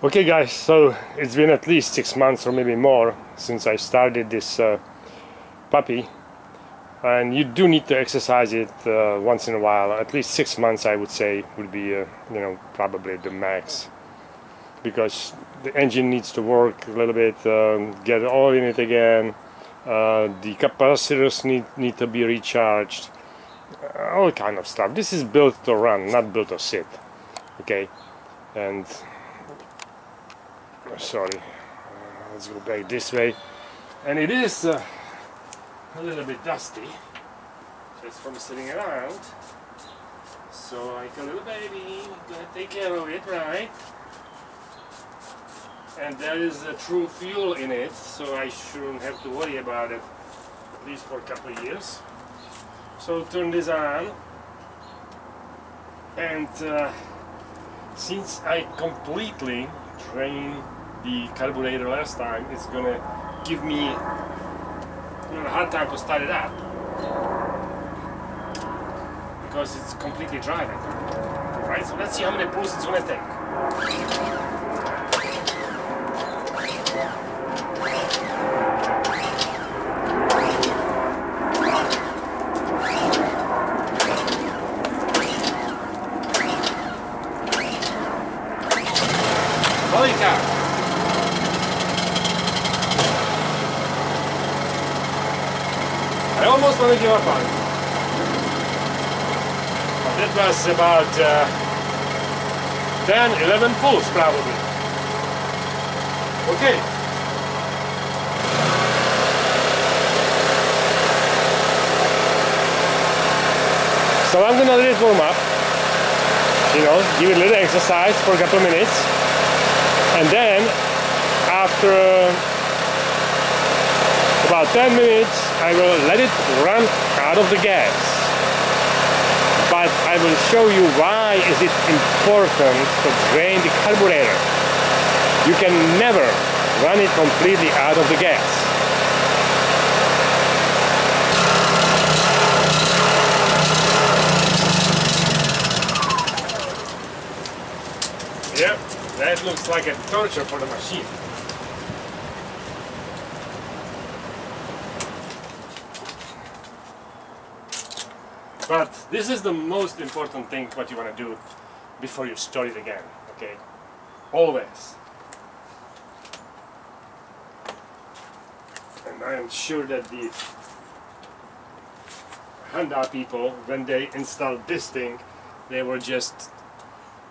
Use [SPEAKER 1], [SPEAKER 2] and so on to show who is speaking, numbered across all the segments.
[SPEAKER 1] Okay guys, so it's been at least 6 months or maybe more since I started this puppy, and you do need to exercise it once in a while. At least 6 months I would say would be probably the max, because the engine needs to work a little bit, get oil in it again, the capacitors need to be recharged, all kind of stuff. This is built to run, not built to sit. Okay, and sorry, let's go back this way. And it is a little bit dusty just from sitting around, so like a little baby, gotta take care of it, right? And there is a true fuel in it, so I shouldn't have to worry about it at least for a couple of years. So turn this on, and since I completely drained the carburetor last time, it's gonna give me a hard time to start it up because it's completely dry right now. Right, so let's see how many pulls it's gonna take. Holy cow! I almost want to give up on it. But that was about 10, 11 pulls probably. Okay. So I'm gonna let it warm up. Give it a little exercise for a couple of minutes. And then after about 10 minutes I will let it run out of the gas. But I will show you why is it important to drain the carburetor. You can never run it completely out of the gas. Yep, that looks like a torture for the machine. But this is the most important thing what you want to do before you start it again, okay? Always. And I am sure that the Honda people, when they installed this thing, they were just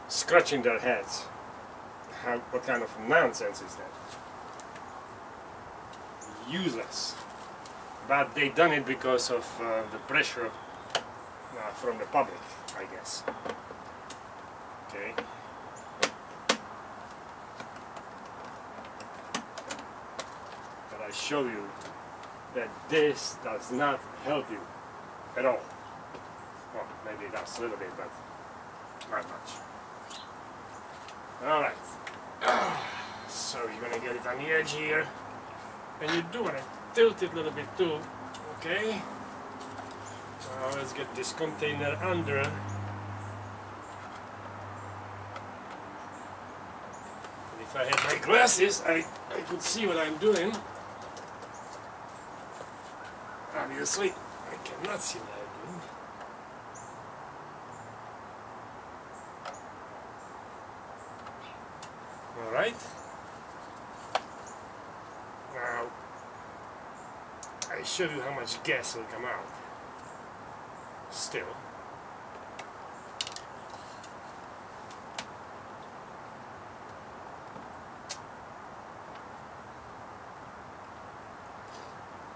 [SPEAKER 1] scratching their heads. What kind of nonsense is that? Useless. But they done it because of the pressure from the public, I guess. Okay. But I show you that this does not help you at all. Well, maybe it does a little bit, but not much. Alright. So you're gonna get it on the edge here, and you do want to tilt it a little bit too, okay? Now let's get this container under. And if I had my glasses, I could see what I'm doing. Obviously, I cannot see what I'm doing. Alright. Now, I show you how much gas will come out. Still.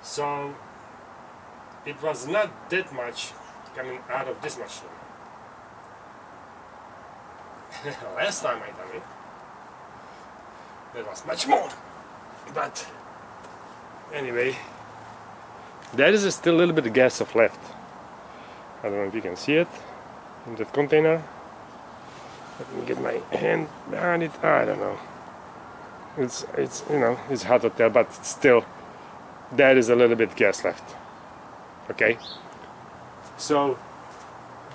[SPEAKER 1] So it was not that much coming out of this machine. Last time I done it, there was much more. But anyway, there is still a little bit of gas left. I don't know if you can see it in that container. Let me get my hand behind it. I don't know. It's it's hard to tell, but still there is a little bit gas left. Okay. So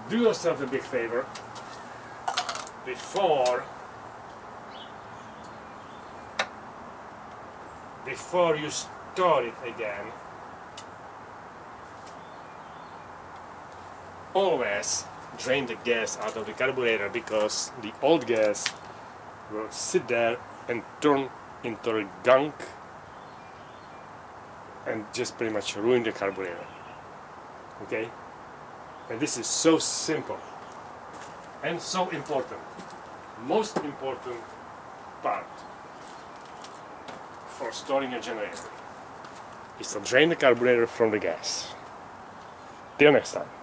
[SPEAKER 1] do yourself a big favor before before you start it again, always drain the gas out of the carburetor, because the old gas will sit there and turn into a gunk and just pretty much ruin the carburetor. Okay? And this is so simple and so important. Most important part for starting a generator is to drain the carburetor from the gas. Till next time.